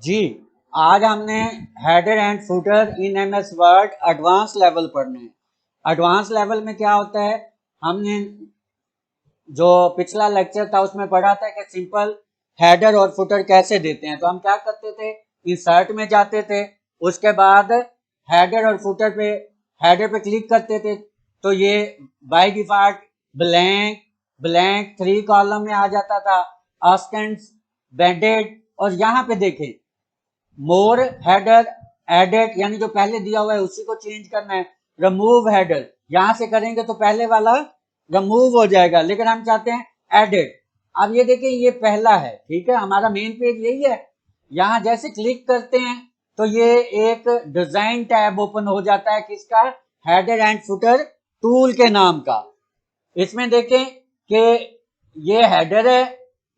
जी, आज हमने header and footer in MS word advance level पढ़ने हैं। एडवांस लेवल में क्या होता है, हमने जो पिछला लेक्चर था उसमें पढ़ा था कि सिंपल हेडर और फुटर कैसे देते हैं। तो हम क्या करते थे, इंसर्ट में जाते थे, उसके बाद हेडर पे क्लिक करते थे, तो ये by default blank blank 3 column में आ जाता था, आस्केंड बेडेड। और यहाँ पे देखें मोर हेडर एडेड, यानी जो पहले दिया हुआ है उसी को चेंज करना है। रिमूव हेडर, यहां से करेंगे तो पहले वाला रिमूव हो जाएगा, लेकिन हम चाहते हैं एडेड। अब ये देखिए ये पहला है, ठीक है, हमारा मेन पेज यही है। यहां जैसे क्लिक करते हैं तो ये एक डिजाइन टैब ओपन हो जाता है, किसका, हेडर एंड फुटर टूल के नाम का। इसमें देखें कि ये हेडर है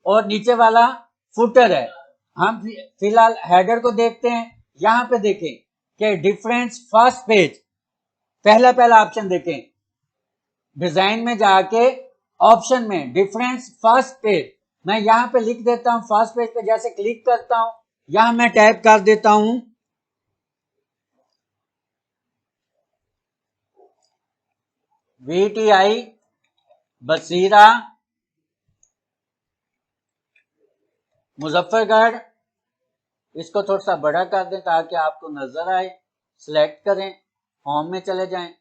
और नीचे वाला फुटर है। हम फिलहाल हेडर को देखते हैं। यहां पे देखें कि डिफरेंस फर्स्ट पेज, पहला पहला ऑप्शन देखें, डिजाइन में जाके ऑप्शन में डिफरेंस फर्स्ट पेज, मैं यहां पे लिख देता हूं फर्स्ट पेज पे, जैसे क्लिक करता हूं यहां मैं टैप कर देता हूं VTI बसीरा मुजफ्फरगढ़। इसको थोड़ा सा बड़ा कर दें ताकि आपको नजर आए। सिलेक्ट करें, होम में चले जाएं,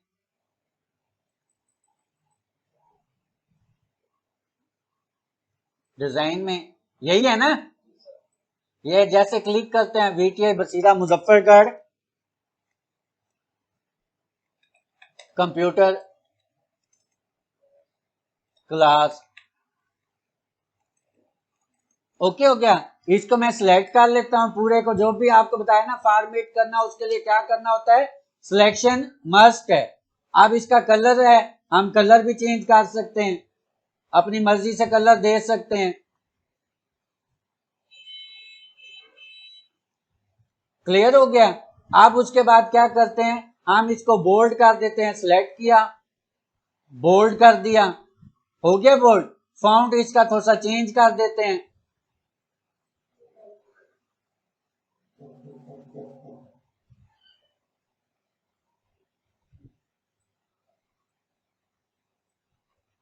डिजाइन में यही है ना, ये जैसे क्लिक करते हैं VTI Basira Muzaffargarh computer class. Okay हो गया। इसको मैं सिलेक्ट कर लेता हूं पूरे को, जो भी आपको बताया ना फॉर्मेट करना, उसके लिए क्या करना होता है, सिलेक्शन मस्ट है। अब इसका कलर है, हम कलर भी चेंज कर सकते हैं, अपनी मर्जी से कलर दे सकते हैं। क्लियर हो गया। अब उसके बाद क्या करते हैं, हम इसको बोल्ड कर देते हैं, सिलेक्ट किया, बोल्ड कर दिया, हो गया बोल्ड। फॉन्ट इसका थोड़ा सा चेंज कर देते हैं।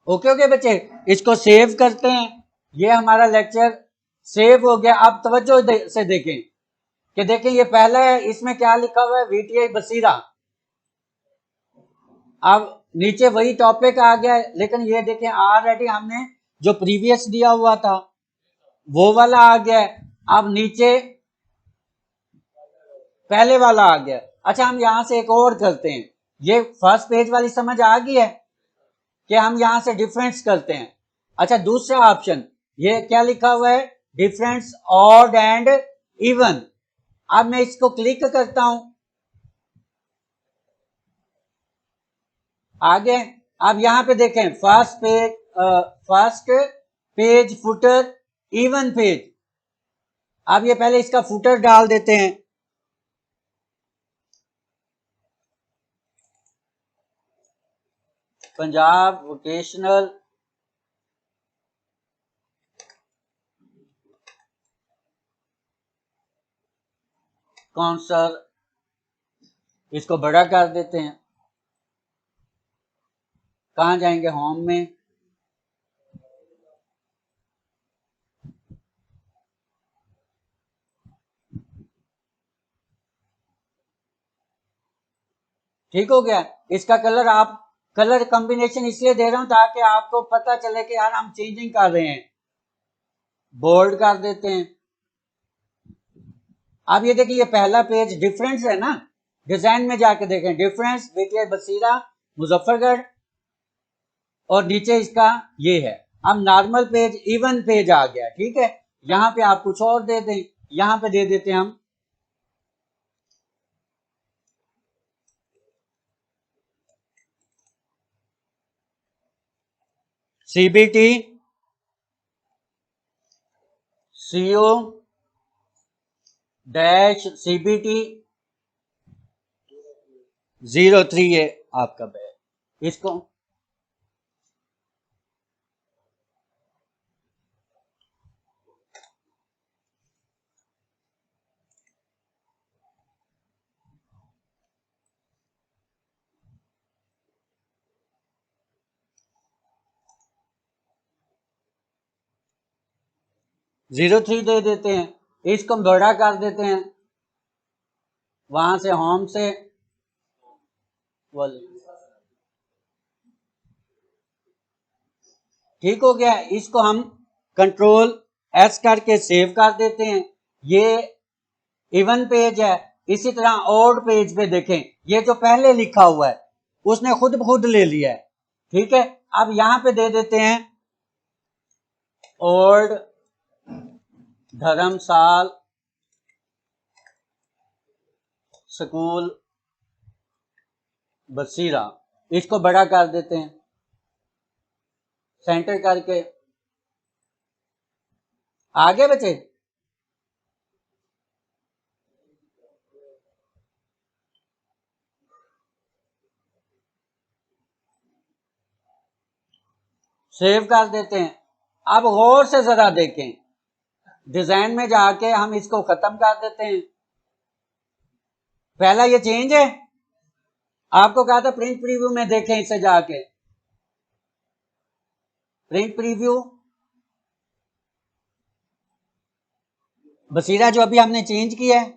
ओके ओके बच्चे, इसको सेव करते हैं। ये हमारा लेक्चर सेव हो गया। अब तवज्जो से देखें कि देखें ये पहला है, इसमें क्या लिखा हुआ है, VTI बसीरा। अब नीचे वही टॉपिक आ गया है, लेकिन ये देखें ऑलरेडी हमने जो प्रीवियस दिया हुआ था वो वाला आ गया है। अब नीचे पहले वाला आ गया। अच्छा, हम यहां से एक और करते हैं, ये फर्स्ट पेज वाली समझ आ गई है कि हम यहां से डिफरेंस करते हैं। अच्छा, दूसरा ऑप्शन ये क्या लिखा हुआ है, डिफरेंस ऑड एंड इवन। अब मैं इसको क्लिक करता हूं, आगे। अब यहां पे देखें first page footer even page. अब ये पहले इसका फुटर डाल देते हैं, पंजाब वोकेशनल काउंसिल, इसको बड़ा कर देते हैं। कहां जाएंगे, होम में, ठीक हो गया। इसका कलर आप कलर कॉम्बिनेशन इसलिए दे रहा हूं ताकि आपको पता चले कि यार हम चेंजिंग कर रहे हैं। बोल्ड कर देते हैं। अब ये देखिए ये पहला पेज डिफरेंस है ना, डिजाइन में जाके देखें डिफरेंस VTI बसीरा मुजफ्फरगढ़, और नीचे इसका ये है। अब नॉर्मल पेज इवन पेज आ गया, ठीक है। यहां पे आप कुछ और दे दें, यहां पे दे देते हैं हम CBT CO डैश CBT 03 है आपका बैग। इसको 03 दे देते हैं, इसको बड़ा कर देते हैं, वहां से होम से ठीक हो गया। इसको हम कंट्रोल एस करके सेव कर देते हैं। ये इवन पेज है। इसी तरह ऑड पेज पे देखें, ये जो पहले लिखा हुआ है उसने खुद ले लिया है, ठीक है। अब यहां पे दे देते हैं ओल्ड धर्मसाल स्कूल बसीरा, इसको बड़ा कर देते हैं सेंटर करके। आगे बचे सेव कर देते हैं। अब गौर से जरा देखें, डिजाइन में जाके हम इसको खत्म कर देते हैं। पहला ये चेंज है, आपको कहा था प्रिंट प्रीव्यू में देखें, इसे जाके प्रिंट प्रीव्यू बसीरा जो अभी हमने चेंज किया है,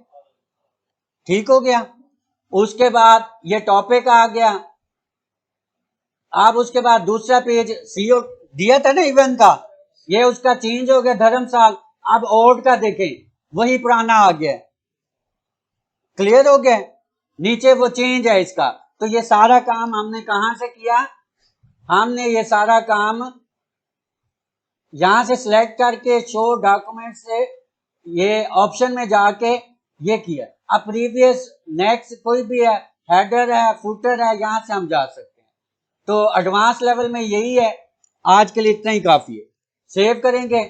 ठीक हो गया। उसके बाद ये टॉपिक आ गया। अब उसके बाद दूसरा पेज सीओ दिया था ना इवन का, ये उसका चेंज हो गया धर्मसाल। अब ओड का देखें, वही पुराना आ गया, क्लियर हो गया। नीचे वो चेंज है इसका। तो ये सारा काम हमने कहां से किया, हमने ये सारा काम यहां से सिलेक्ट करके शो डॉक्यूमेंट से ये ऑप्शन में जाके ये किया। अब प्रीवियस नेक्स्ट कोई भी है, हेडर है, फुटर है, यहां से हम जा सकते हैं। तो एडवांस लेवल में यही है। आज के लिए इतना ही काफी है। सेव करेंगे।